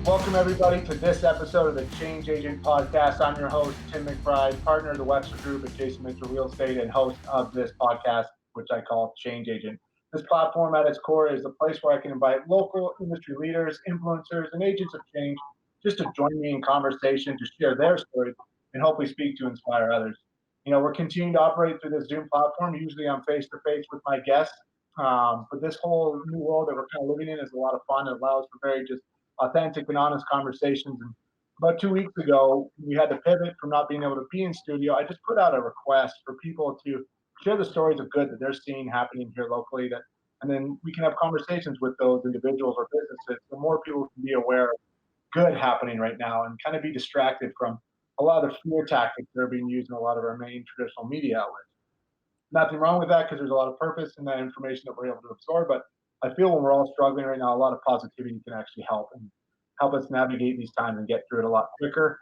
Welcome, everybody, to this episode of the Change Agent Podcast. I'm your host, Tim McBride, partner of the Webster Group at Jason Mitchell Real Estate and host of this podcast, which I call Change Agent. This platform at its core is a place where I can invite local industry leaders, influencers, and agents of change just to join me in conversation, to share their stories, and hopefully speak to inspire others. We're continuing to operate through this Zoom platform. Usually I'm face-to-face with my guests, but this whole new world that we're kind of living in is a lot of fun. It allows for very just authentic and honest conversations. And about 2 weeks ago, we had to pivot from not being able to be in studio. I just put out a request for people to share the stories of good that they're seeing happening here locally, and then we can have conversations with those individuals or businesses so more people can be aware of good happening right now and kind of be distracted from a lot of the fear tactics that are being used in a lot of our main traditional media outlets. Nothing wrong with that, because there's a lot of purpose in that information that we're able to absorb, but I feel when we're all struggling right now, a lot of positivity can actually help us navigate these times and get through it a lot quicker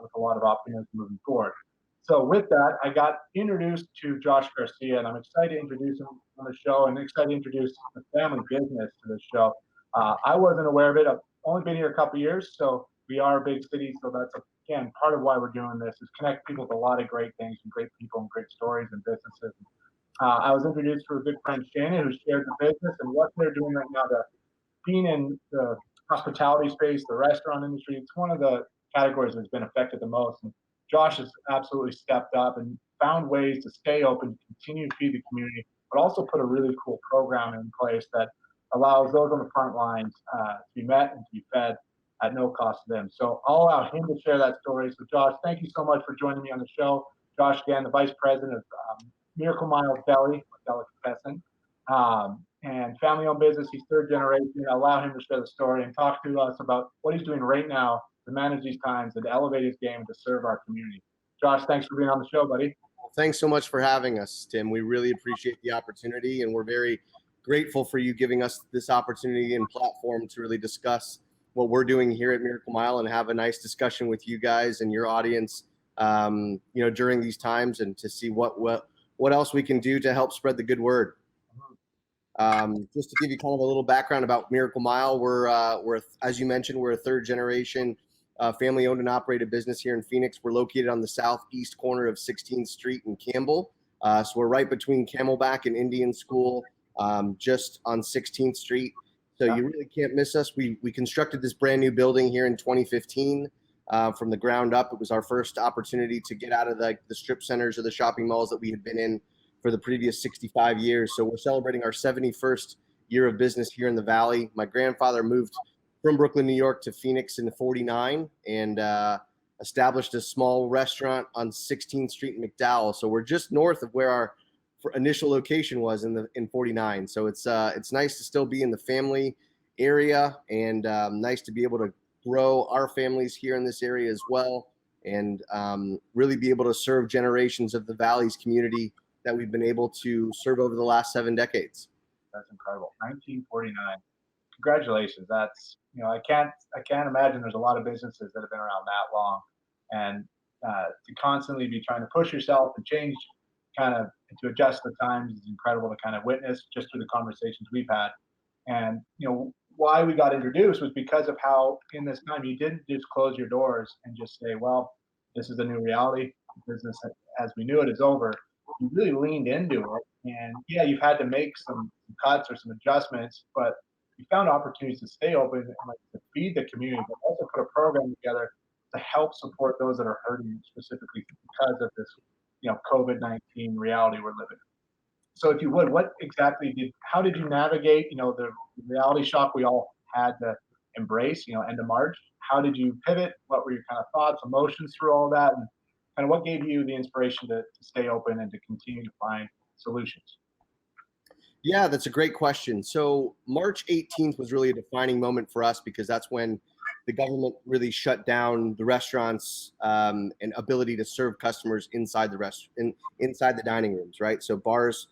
with a lot of optimism moving forward. So with that, I got introduced to Josh Garcia, and I'm excited to introduce him on the show and excited to introduce the family business to the show. I wasn't aware of it. I've only been here a couple of years, so we are a big city. So that's, again, part of why we're doing this is connect people to a lot of great things and great people and great stories and businesses. I was introduced to a good friend, Shannon, who shared the business and what they're doing right now to being in the hospitality space, the restaurant industry. It's one of the categories that's been affected the most. And Josh has absolutely stepped up and found ways to stay open, to continue to feed the community, but also put a really cool program in place that allows those on the front lines to be met and to be fed at no cost to them. So I'll allow him to share that story. So Josh, thank you so much for joining me on the show. Josh, again, the Vice President of Mile Deli, delicatessen, and family-owned business. He's third generation. I'll allow him to share the story and talk to us about what he's doing right now to manage these times and to elevate his game and to serve our community. Josh, thanks for being on the show, buddy. Well, thanks so much for having us, Tim. We really appreciate the opportunity, and we're very grateful for you giving us this opportunity and platform to really discuss what we're doing here at Miracle Mile and have a nice discussion with you guys and your audience, during these times, and to see what else we can do to help spread the good word. Just to give you kind of a little background about Miracle Mile, we're as you mentioned, we're a third generation family-owned and operated business here in Phoenix. We're located on the southeast corner of 16th Street in Campbell. So we're right between Camelback and Indian School, just on 16th Street. So you really can't miss us. We constructed this brand new building here in 2015 from the ground up. It was our first opportunity to get out of the strip centers or the shopping malls that we had been in for the previous 65 years. So we're celebrating our 71st year of business here in the Valley. My grandfather moved from Brooklyn, New York to Phoenix in 49 and established a small restaurant on 16th Street in McDowell. So we're just north of where our initial location was in 49. So it's nice to still be in the family area and nice to be able to grow our families here in this area as well, and really be able to serve generations of the Valley's community that we've been able to serve over the last 7 decades. That's incredible. 1949. Congratulations. That's, I can't imagine there's a lot of businesses that have been around that long, and to constantly be trying to push yourself and change, kind of to adjust the times is incredible to kind of witness just through the conversations we've had. And why we got introduced was because of how in this time you didn't just close your doors and just say, well, this is the new reality. Business as we knew it is over. You really leaned into it. And yeah, you've had to make some cuts or some adjustments, but you found opportunities to stay open and to feed the community, but also put a program together to help support those that are hurting specifically because of this, COVID-19 reality we're living in. So if you would, how did you navigate, the reality shock we all had to embrace, end of March? How did you pivot? What were your kind of thoughts, emotions through all that? And kind of what gave you the inspiration to stay open and to continue to find solutions? Yeah, that's a great question. So March 18th was really a defining moment for us because that's when the government really shut down the restaurants and ability to serve customers inside the dining rooms, right? So bars,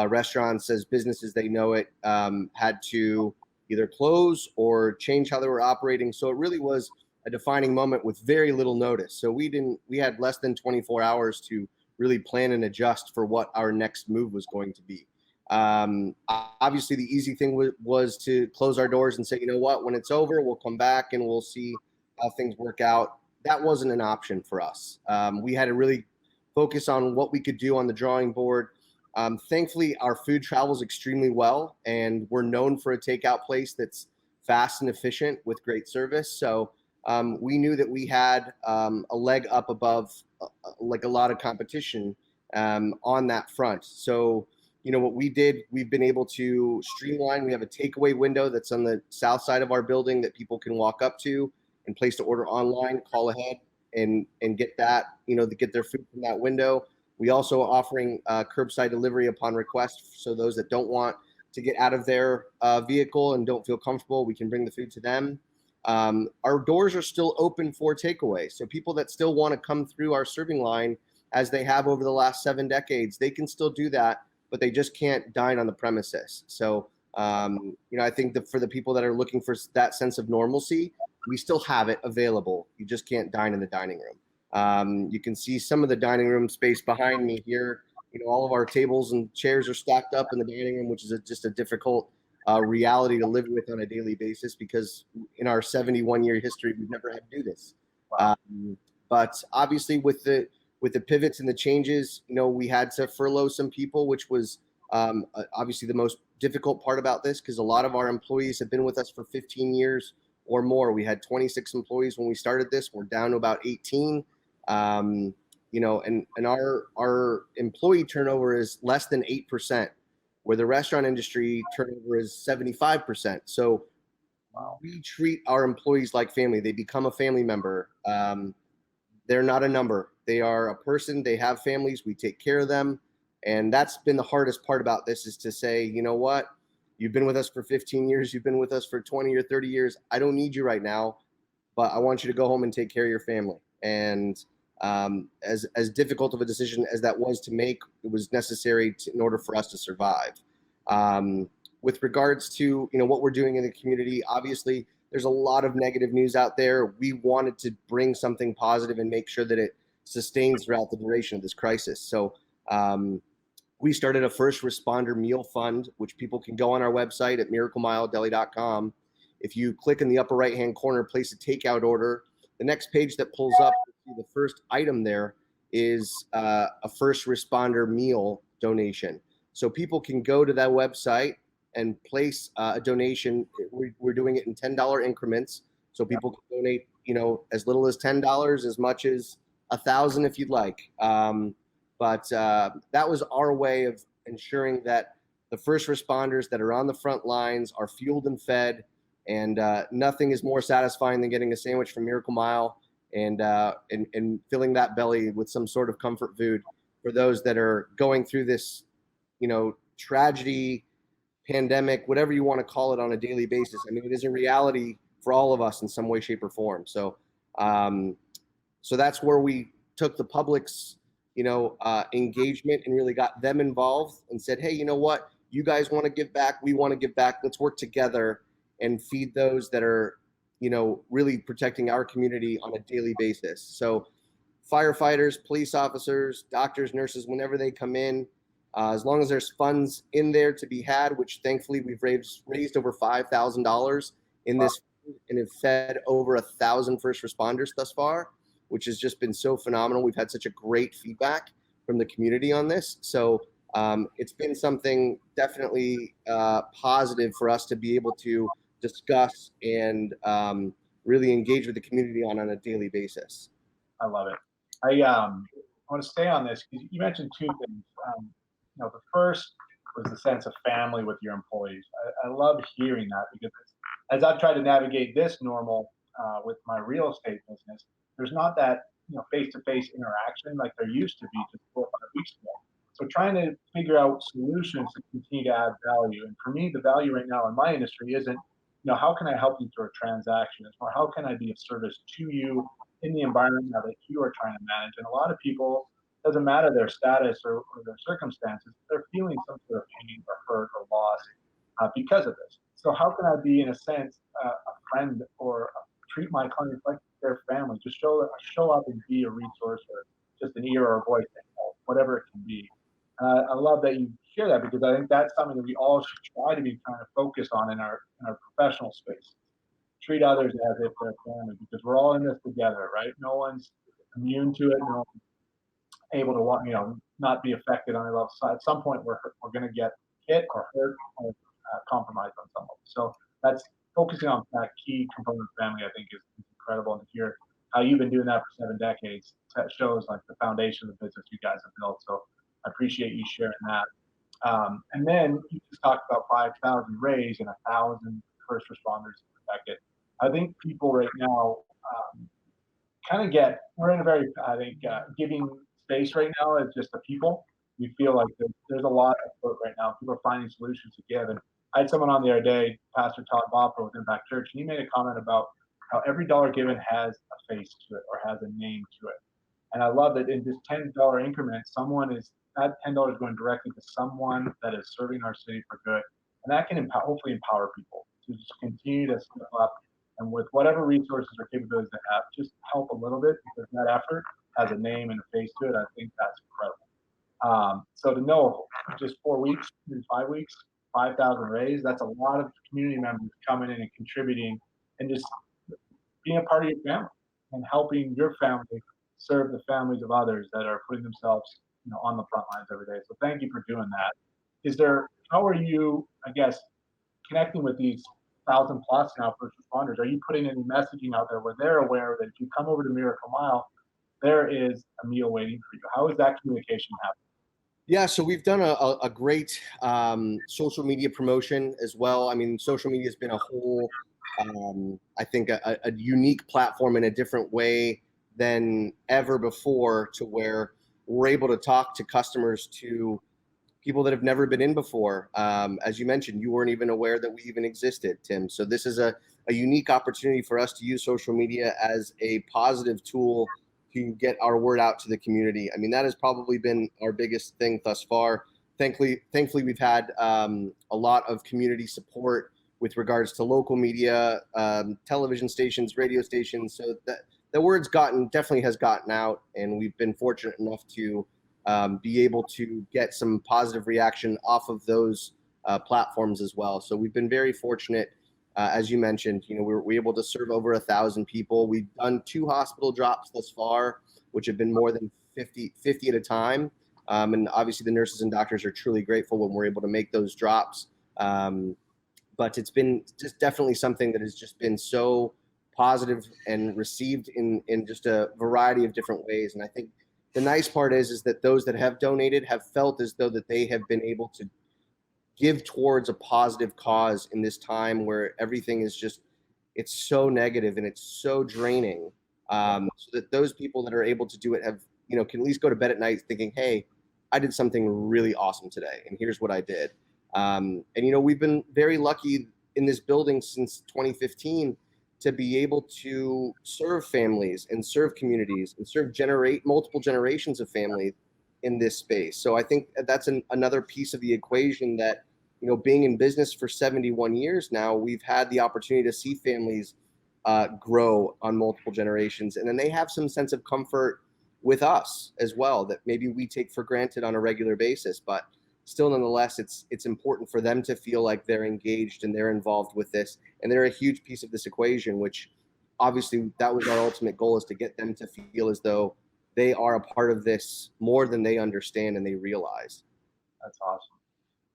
restaurants, as business as they know it, had to either close or change how they were operating. So it really was a defining moment with very little notice. So we had less than 24 hours to really plan and adjust for what our next move was going to be. Obviously, the easy thing was to close our doors and say, you know what, when it's over, we'll come back and we'll see how things work out. That wasn't an option for us. We had to really focus on what we could do on the drawing board. Thankfully, our food travels extremely well, and we're known for a takeout place that's fast and efficient with great service. So we knew that we had a leg up above like a lot of competition on that front. So, you know, what we did, we've been able to streamline. We have a takeaway window that's on the south side of our building that people can walk up to and place the order online, call ahead, and get that, you know, to get their food from that window. We also are offering curbside delivery upon request. So those that don't want to get out of their vehicle and don't feel comfortable, we can bring the food to them. Our doors are still open for takeaway. So people that still want to come through our serving line, as they have over the last 7 decades, they can still do that, but they just can't dine on the premises. So, you know, I think that for the people that are looking for that sense of normalcy, we still have it available. You just can't dine in the dining room. You can see some of the dining room space behind me here. You know, all of our tables and chairs are stacked up in the dining room, which is just a difficult reality to live with on a daily basis, because in our 71-year history, we've never had to do this. But obviously, with the pivots and the changes, you know, we had to furlough some people, which was obviously the most difficult part about this, because a lot of our employees have been with us for 15 years or more. We had 26 employees when we started this. We're down to about 18. You know, and our employee turnover is less than 8%, where the restaurant industry turnover is 75%. So we treat our employees like family. They become a family member. They're not a number. They are a person. They have families. We take care of them. And that's been the hardest part about this, is to say, you know what, you've been with us for 15 years. You've been with us for 20 or 30 years. I don't need you right now, but I want you to go home and take care of your family. And as difficult of a decision as that was to make, it was necessary in order for us to survive. With regards to, you know, what we're doing in the community, obviously there's a lot of negative news out there. We wanted to bring something positive and make sure that it sustains throughout the duration of this crisis. So we started a first responder meal fund, which people can go on our website at miraclemiledeli.com. If you click in the upper right-hand corner, place a takeout order, the next page that pulls up, the first item there is a first responder meal donation. So people can go to that website and place a donation. We're doing it in $10 increments. So people can donate, you know, as little as $10, as much as 1,000 if you'd like. But that was our way of ensuring that the first responders that are on the front lines are fueled and fed. And nothing is more satisfying than getting a sandwich from Miracle Mile and filling that belly with some sort of comfort food for those that are going through this, you know, tragedy, pandemic, whatever you want to call it, on a daily basis. I mean, it is a reality for all of us in some way, shape, or form. So, so that's where we took the public's, you know, engagement and really got them involved and said, hey, you know what? You guys want to give back. We want to give back. Let's work together and feed those that are, you know, really protecting our community on a daily basis. So firefighters, police officers, doctors, nurses, whenever they come in, as long as there's funds in there to be had, which thankfully we've raised over $5,000 in this and have fed over 1,000 first responders thus far, which has just been so phenomenal. We've had such a great feedback from the community on this. So it's been something definitely positive for us to be able to discuss and really engage with the community on a daily basis. I love it. I want to stay on this because you mentioned two things. You know, the first was the sense of family with your employees. I love hearing that, because as I've tried to navigate this normal with my real estate business, there's not that, you know, face-to-face interaction like there used to be just 4 or 5 weeks ago. So trying to figure out solutions to continue to add value. And for me, the value right now in my industry isn't, you know, how can I help you through a transaction? It's more, how can I be of service to you in the environment now that you are trying to manage? And a lot of people, doesn't matter their status or their circumstances, they're feeling some sort of pain or hurt or loss because of this. So how can I be, in a sense, a friend, or treat my clients like their family? Just show up and be a resource, or just an ear or a voice, whatever it can be. I love that you share that because I think that's something that we all should try to be kind of focused on in our professional space. Treat others as if they're family because we're all in this together, right? No one's immune to it. No one's able to not be affected on a level. So at some point, we're going to get hit or hurt or compromised on some level. So that's focusing on that key component of family. I think is incredible, and to hear how you've been doing that for 7 decades that shows like the foundation of the business you guys have built. So I appreciate you sharing that. And then you just talked about 5,000 raised and 1,000 first responders affected. I think people right now kind of we're in a very, I think, giving space right now as just the people. We feel like there's a lot of foot right now. People are finding solutions to give. And I had someone on the other day, Pastor Todd Bopper with Impact Church, and he made a comment about how every dollar given has a face to it or has a name to it. And I love that in this $10 increment, that $10 going directly to someone that is serving our city for good. And that can hopefully empower people to just continue to step up and with whatever resources or capabilities they have, just help a little bit because that effort has a name and a face to it. I think that's incredible. So to know just 4 weeks, maybe 5 weeks, 5,000 raised, that's a lot of community members coming in and contributing and just being a part of your family and helping your family serve the families of others that are putting themselves, on the front lines every day. So thank you for doing that. How are you, I guess, connecting with these 1,000 plus now first responders? Are you putting any messaging out there where they're aware that if you come over to Miracle Mile, there is a meal waiting for you? How is that communication happening? Yeah, so we've done a great social media promotion as well. I mean, social media has been a whole, I think, a unique platform in a different way than ever before, to where we're able to talk to customers, to people that have never been in before. As you mentioned, you weren't even aware that we even existed, Tim. So this is a unique opportunity for us to use social media as a positive tool to get our word out to the community. I mean, that has probably been our biggest thing thus far. Thankfully, we've had a lot of community support with regards to local media, television stations, radio stations. So that the word's definitely has gotten out, and we've been fortunate enough to be able to get some positive reaction off of those platforms as well. So we've been very fortunate. As you mentioned, we're able to serve over 1,000 people. We've done 2 hospital drops thus far, which have been more than 50 at a time. And obviously the nurses and doctors are truly grateful when we're able to make those drops. But it's been just definitely something that has just been so positive and received in just a variety of different ways. And I think the nice part is that those that have donated have felt as though that they have been able to give towards a positive cause in this time where everything is it's so negative and it's so draining. So that those people that are able to do it have, can at least go to bed at night thinking, hey, I did something really awesome today, and here's what I did. And we've been very lucky in this building since 2015 to be able to serve families and serve communities and generate multiple generations of family in this space. So I think that's another piece of the equation that, being in business for 71 years now, we've had the opportunity to see families grow on multiple generations. And then they have some sense of comfort with us as well that maybe we take for granted on a regular basis. But still, nonetheless, it's important for them to feel like they're engaged and they're involved with this. And they're a huge piece of this equation, which obviously that was our ultimate goal, is to get them to feel as though they are a part of this more than they understand and they realize. That's awesome.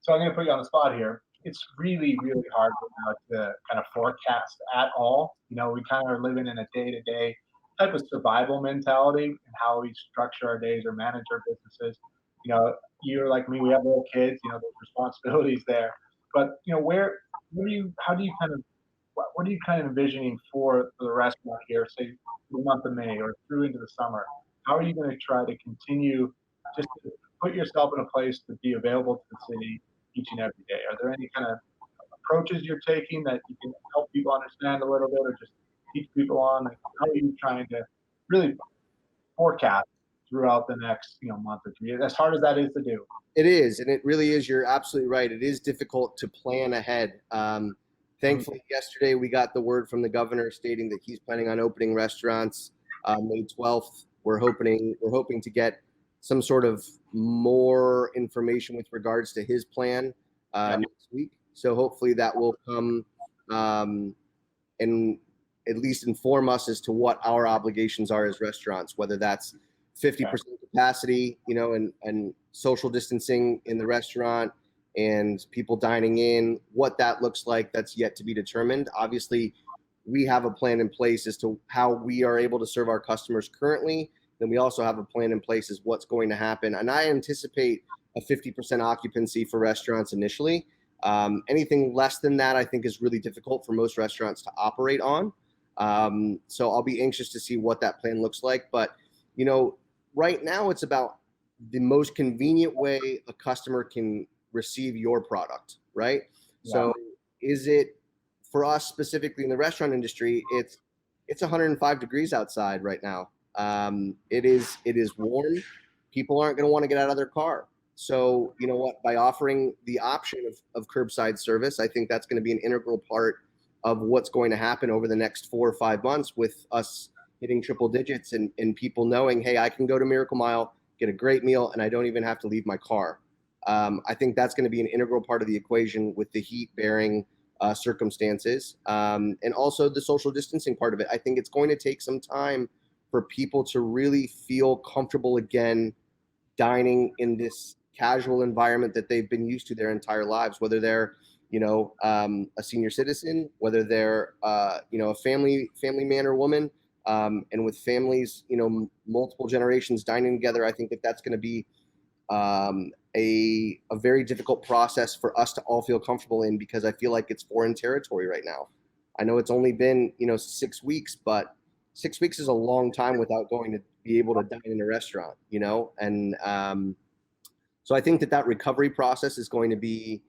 So I'm going to put you on the spot here. It's really, really hard right now to kind of forecast at all. We kind of are living in a day-to-day type of survival mentality and how we structure our days or manage our businesses. You're like me, we have little kids, there's responsibilities there. But, what are you kind of envisioning for the restaurant here, say the month of May or through into the summer? How are you going to try to continue just to put yourself in a place to be available to the city each and every day? Are there any kind of approaches you're taking that you can help people understand a little bit or just teach people on? Like, how are you trying to really forecast throughout the next month or 2 years, as hard as that is to do? It is, and it really is. You're absolutely right. It is difficult to plan ahead. Thankfully, yesterday we got the word from the governor stating that he's planning on opening restaurants May 12th. We're hoping to get some sort of more information with regards to his plan next week. So hopefully that will come and at least inform us as to what our obligations are as restaurants, whether that's 50% capacity, and social distancing in the restaurant and people dining in, what that looks like, that's yet to be determined. Obviously, we have a plan in place as to how we are able to serve our customers currently. Then we also have a plan in place as what's going to happen. And I anticipate a 50% occupancy for restaurants initially. Anything less than that, I think, is really difficult for most restaurants to operate on. So I'll be anxious to see what that plan looks like. But, right now it's about the most convenient way a customer can receive your product, right? Yeah. So is it, for us specifically in the restaurant industry, it's 105 degrees outside right now. It is warm. People aren't going to want to get out of their car. So you know what? By offering the option of curbside service, I think that's going to be an integral part of what's going to happen over the next 4 or 5 months with us hitting triple digits and people knowing, hey, I can go to Miracle Mile, get a great meal, and I don't even have to leave my car. I think that's going to be an integral part of the equation with the heat-bearing circumstances, and also the social distancing part of it. I think it's going to take some time for people to really feel comfortable again dining in this casual environment that they've been used to their entire lives, whether they're a senior citizen, whether they're a family man or woman, and with families, multiple generations dining together. I think that's going to be a very difficult process for us to all feel comfortable in, because I feel like it's foreign territory right now. I know it's only been 6 weeks, but 6 weeks is a long time without going to be able to dine in a restaurant, and so I think that recovery process is going to be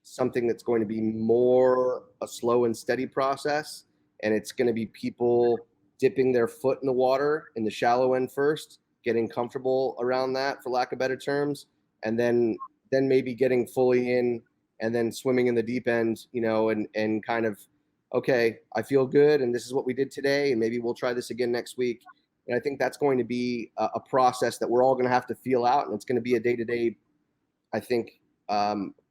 something that's going to be more a slow and steady process, and it's going to be people dipping their foot in the water in the shallow end first, getting comfortable around that, for lack of better terms, and then maybe getting fully in and then swimming in the deep end, and kind of, okay, I feel good, and this is what we did today, and maybe we'll try this again next week. And I think that's going to be a process that we're all going to have to feel out, and it's going to be a day-to-day, I think,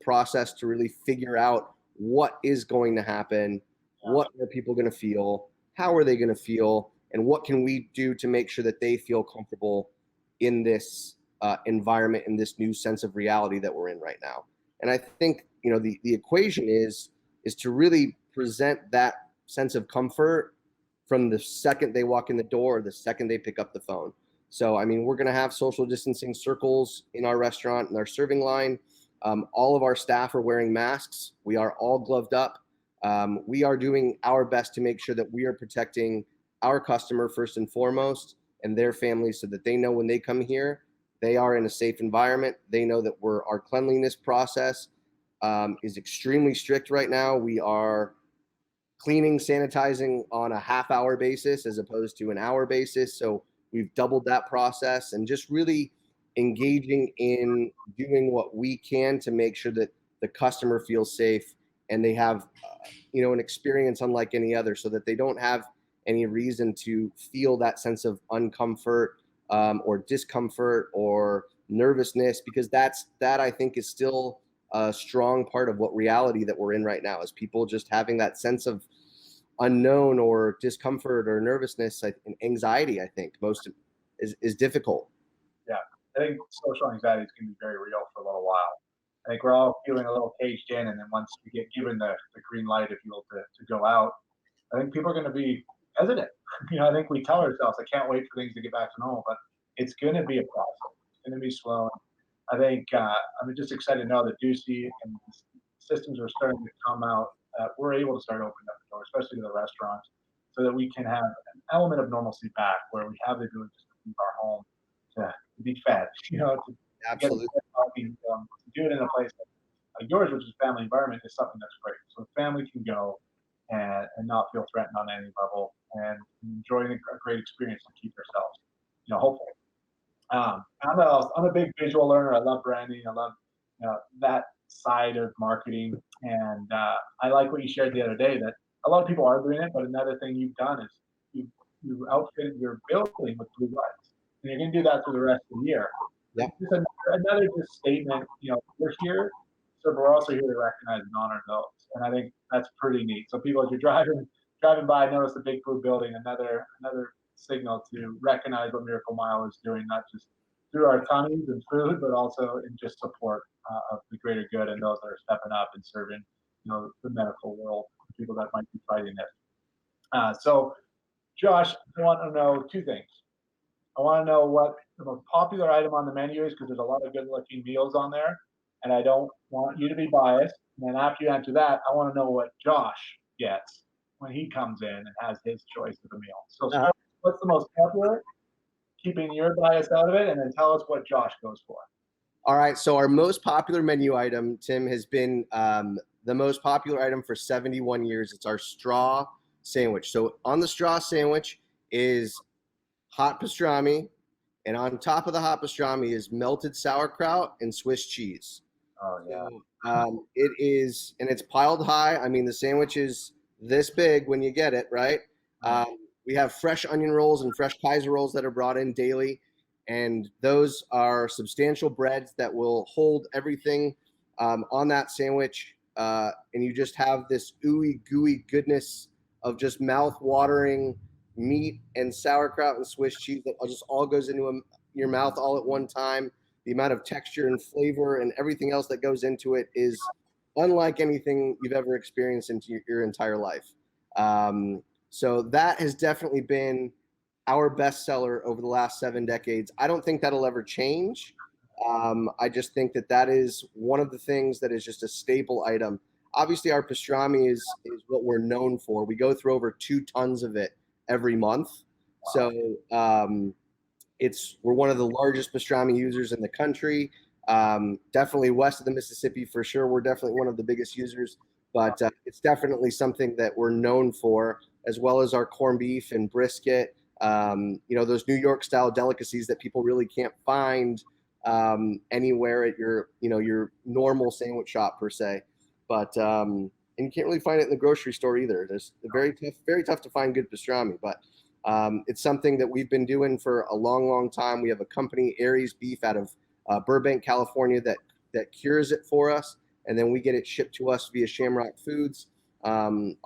process to really figure out what is going to happen, what are people going to feel, how are they going to feel, and what can we do to make sure that they feel comfortable in this environment, in this new sense of reality that we're in right now. And I think, the equation is to really present that sense of comfort from the second they walk in the door, or the second they pick up the phone. So, we're going to have social distancing circles in our restaurant and our serving line. All of our staff are wearing masks. We are all gloved up. We are doing our best to make sure that we are protecting our customer first and foremost, and their families, so that they know when they come here, they are in a safe environment. They know that our cleanliness process is extremely strict right now. We are cleaning, sanitizing on a half-hour basis as opposed to an hour basis. So we've doubled that process, and just really engaging in doing what we can to make sure that the customer feels safe and they have an experience unlike any other, so that they don't have any reason to feel that sense of uncomfort or discomfort or nervousness, because that I think is still a strong part of what reality that we're in right now, is people just having that sense of unknown or discomfort or nervousness and anxiety. I think most is difficult. Yeah, I think social anxiety is going to be very real for a little while. I think we're all feeling a little caged in, and then once we get given the green light, if you will, to go out, I think people are going to be hesitant. I think we tell ourselves, I can't wait for things to get back to normal, but it's going to be a process. It's going to be slow. I think I'm just excited to know that Ducey and systems are starting to come out. We're able to start opening up the door, especially to the restaurants, so that we can have an element of normalcy back, where we have the ability to leave our home to be fed, Absolutely. To do it in a place like yours, which is a family environment, is something that's great. So the family can go and not feel threatened on any level, and enjoy a great experience and keep themselves, hopefully. I'm a big visual learner. I love branding. I love that side of marketing, and I like what you shared the other day, that a lot of people are doing it, but another thing you've done is you outfitted your building with blue lights, and you're going to do that for the rest of the year. Yeah. just another just statement. We're here, so we're also here to recognize and honor those, and I think that's pretty neat. So people, as you're driving by, notice the big blue building, another signal to recognize what Miracle Mile is doing, not just through our tummies and food, but also in just support of the greater good and those that are stepping up and serving, the medical world, people that might be fighting it. So, Josh, I want to know two things. I want to know what the most popular item on the menu is because there's a lot of good-looking meals on there, and I don't want you to be biased. And then after you answer that, I want to know what Josh gets when he comes in and has his choice of a meal. So, what's the most popular? Keeping your bias out of it, and then tell us what Josh goes for. All right. So our most popular menu item, Tim, has been the most popular item for 71 years. It's our straw sandwich. So on the straw sandwich is hot pastrami, and on top of the hot pastrami is melted sauerkraut and Swiss cheese. Oh yeah. So, it is, and it's piled high. I mean, the sandwich is this big when you get it, right? We have fresh onion rolls and fresh Kaiser rolls that are brought in daily, and those are substantial breads that will hold everything on that sandwich, and you just have this ooey gooey goodness of just mouth-watering meat and sauerkraut and Swiss cheese that just all goes into your mouth all at one time. The amount of texture and flavor and everything else that goes into it is unlike anything you've ever experienced in your entire life. So that has definitely been our best seller over the last 7 decades. I don't think that'll ever change. I just think that is one of the things that is just a staple item. Obviously, our pastrami is what we're known for. We go through over 2 tons of it every month. Wow. So we're one of the largest pastrami users in the country. Definitely west of the Mississippi for sure. We're definitely one of the biggest users, but it's definitely something that we're known for, as well as our corned beef and brisket. Those New York style delicacies that people really can't find anywhere at your normal sandwich shop per se. But and you can't really find it in the grocery store either. There's very tough to find good pastrami, but it's something that we've been doing for a long, long time. We have a company, Aries Beef, out of Burbank, California, that cures it for us, and then we get it shipped to us via Shamrock Foods on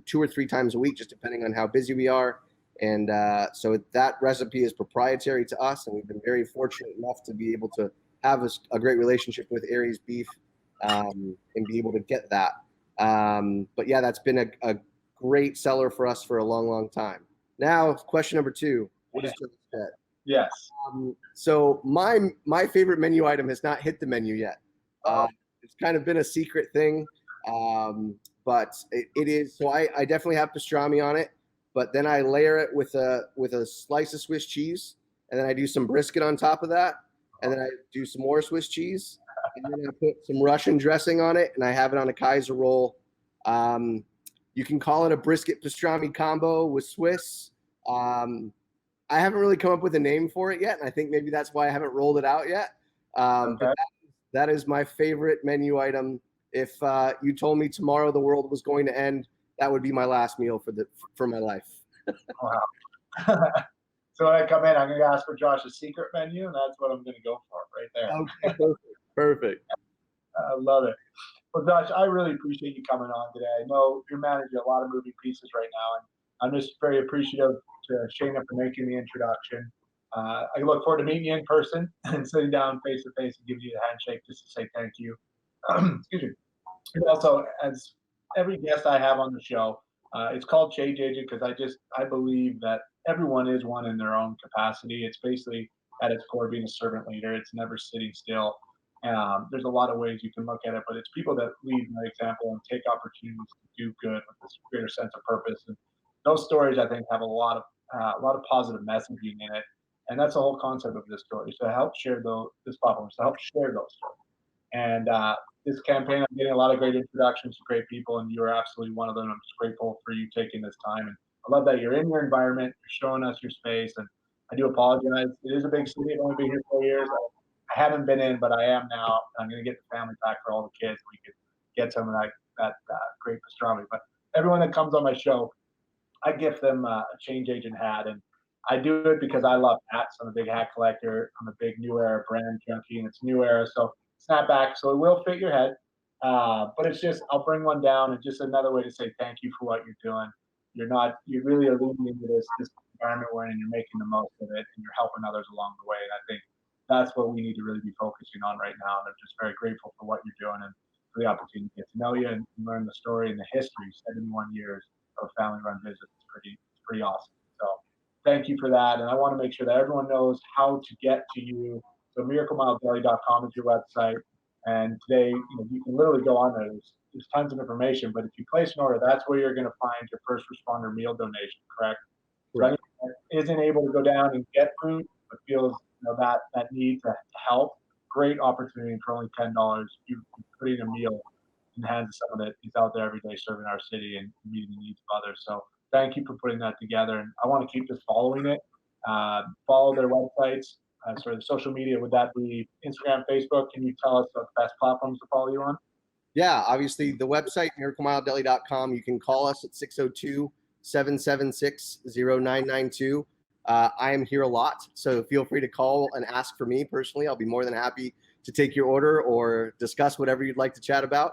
2 or 3 times a week, just depending on how busy we are. And so that recipe is proprietary to us, and we've been very fortunate enough to be able to have a great relationship with Aries Beef and be able to get that. But yeah, that's been a great seller for us for a long, long time. Now, question number 2, what is Josh get? Yes. So my favorite menu item has not hit the menu yet. It's kind of been a secret thing, but it is. So I definitely have pastrami on it, but then I layer it with a slice of Swiss cheese, and then I do some brisket on top of that, and then I do some more Swiss cheese, and then I put some Russian dressing on it, and I have it on a Kaiser roll. You can call it a brisket pastrami combo with Swiss. I haven't really come up with a name for it yet, and I think maybe that's why I haven't rolled it out yet. Okay. But that is my favorite menu item. If you told me tomorrow the world was going to end, that would be my last meal for my life. Wow. So when I come in, I'm going to ask for Josh's secret menu, and that's what I'm going to go for right there. Okay, perfect. I love it. Well, Josh, I really appreciate you coming on today. I know you're managing a lot of moving pieces right now, and I'm just very appreciative to Shayna for making the introduction. I look forward to meeting you in person and sitting down face to face and giving you a handshake just to say thank you. Excuse me. And also, as every guest I have on the show, it's called Change Agent because I believe that everyone is one in their own capacity. It's basically at its core being a servant leader. It's never sitting still. There's a lot of ways you can look at it, but it's people that lead by example and take opportunities to do good with this greater sense of purpose. And those stories, I think, have a lot of positive messaging in it. And that's the whole concept of this story, is to help share this platform, to help share those stories. And this campaign, I'm getting a lot of great introductions to great people, and you're absolutely one of them. I'm just grateful for you taking this time. And I love that you're in your environment, you're showing us your space. And I do apologize. It is a big city. I've only been here 4 years. I haven't been in, but I am now. I'm going to get the family back for all the kids. We could get some of that great pastrami. But everyone that comes on my show, I gift them a Change Agent hat. And I do it because I love hats. I'm a big hat collector. I'm a big New Era brand junkie, and it's New Era, so snapback. So it will fit your head. But it's just I'll bring one down, and just another way to say thank you for what you're doing. You really are leaning into this environment we're in, and you're making the most of it, and you're helping others along the way. And I think that's what we need to really be focusing on right now. And I'm just very grateful for what you're doing and for the opportunity to get to know you and learn the story and the history. 71 years of family-run business is pretty awesome. So thank you for that. And I want to make sure that everyone knows how to get to you. So miraclemiledeli.com is your website. And today, you can literally go on there. There's tons of information, but if you place an order, that's where you're going to find your first responder meal donation, correct? So Correct. anyone that isn't able to go down and get food, but feels that need to help, great opportunity for only $10. You putting a meal in the hands of someone that is out there every day serving our city and meeting the needs of others. So thank you for putting that together. And I want to keep just following it. Follow their websites, sort of social media. Would that be Instagram, Facebook? Can you tell us the best platforms to follow you on? Yeah, obviously the website, miraclemiledeli.com. You can call us at 602-776-0992. I am here a lot, so feel free to call and ask for me personally. I'll be more than happy to take your order or discuss whatever you'd like to chat about.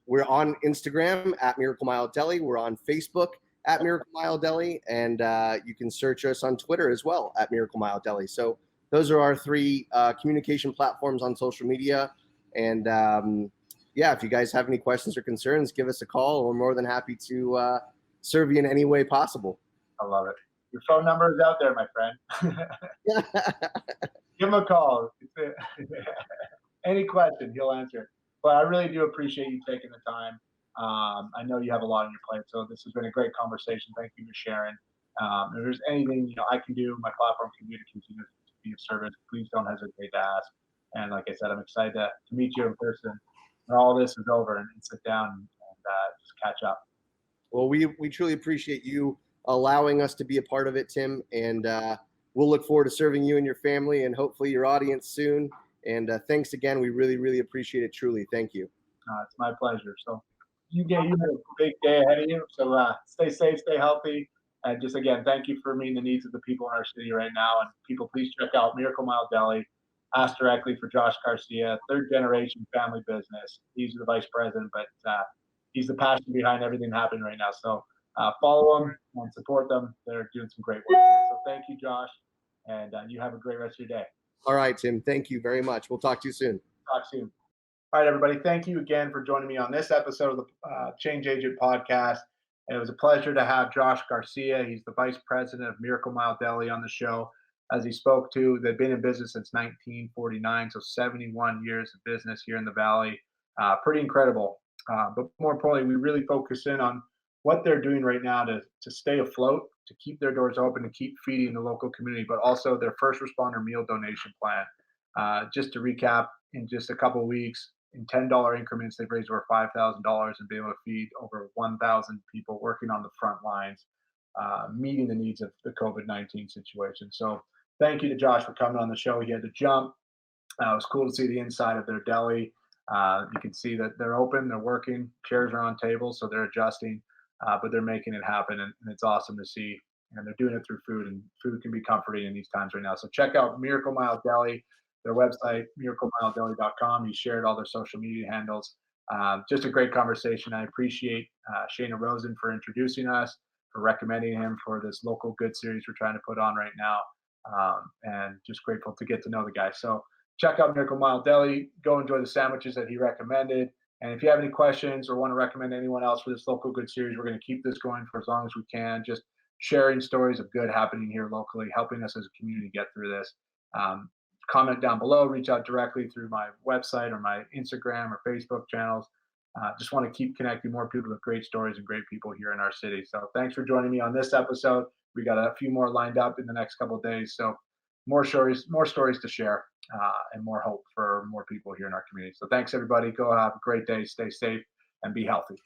We're on Instagram at Miracle Mile Deli. We're on Facebook at Miracle Mile Deli, and you can search us on Twitter as well at Miracle Mile Deli. So those are our three communication platforms on social media. And yeah, if you guys have any questions or concerns, give us a call. We're more than happy to serve you in any way possible. I love it. Your phone number is out there, my friend. Give him a call. Any question, he'll answer. But I really do appreciate you taking the time. I know you have a lot on your plate, so this has been a great conversation. Thank you for sharing. If there's anything I can do, my platform can do to continue to be of service, please don't hesitate to ask. And like I said, I'm excited to meet you in person when all this is over and sit down and just catch up. Well, we truly appreciate you allowing us to be a part of it, Tim, and we'll look forward to serving you and your family and hopefully your audience soon. And thanks again. We really, really appreciate it. Truly. Thank you. It's my pleasure. So you have a big day ahead of you. So stay safe, stay healthy. And just again, thank you for meeting the needs of the people in our city right now. And people, please check out Miracle Mile Deli. Ask directly for Josh Garcia, third generation family business. He's the vice president, but he's the passion behind everything happening right now. So follow them and support them. They're doing some great work here. So thank you, Josh. And you have a great rest of your day. All right, Tim. Thank you very much. We'll talk to you soon. Talk soon. All right, everybody. Thank you again for joining me on this episode of the Change Agent Podcast. And it was a pleasure to have Josh Garcia. He's the vice president of Miracle Mile Deli on the show. As he spoke to, they've been in business since 1949, so 71 years of business here in the Valley. Pretty incredible. But more importantly, we really focus in on what they're doing right now to stay afloat, to keep their doors open, to keep feeding the local community, but also their first responder meal donation plan. Just to recap, in just a couple of weeks, in $10 increments, they've raised over $5,000 and been able to feed over 1,000 people working on the front lines, meeting the needs of the COVID-19 situation. So thank you to Josh for coming on the show. He had to jump. It was cool to see the inside of their deli. You can see that they're open, they're working, chairs are on tables, so they're adjusting, but they're making it happen, and it's awesome to see. And they're doing it through food, and food can be comforting in these times right now. So check out Miracle Mile Deli, their website, miraclemiledeli.com. He shared all their social media handles. Just a great conversation. I appreciate Shayna Rosen for introducing us, for recommending him for this local good series we're trying to put on right now. And just grateful to get to know the guy. So check out Miracle Mile Deli. Go enjoy the sandwiches that he recommended. And if you have any questions or want to recommend anyone else for this local good series, we're going to keep this going for as long as we can. Just sharing stories of good happening here locally, helping us as a community get through this. Comment down below, reach out directly through my website or my Instagram or Facebook channels. Just want to keep connecting more people with great stories and great people here in our city. So thanks for joining me on this episode. We got a few more lined up in the next couple of days. So more stories to share, and more hope for more people here in our community. So thanks, everybody. Go have a great day. Stay safe and be healthy.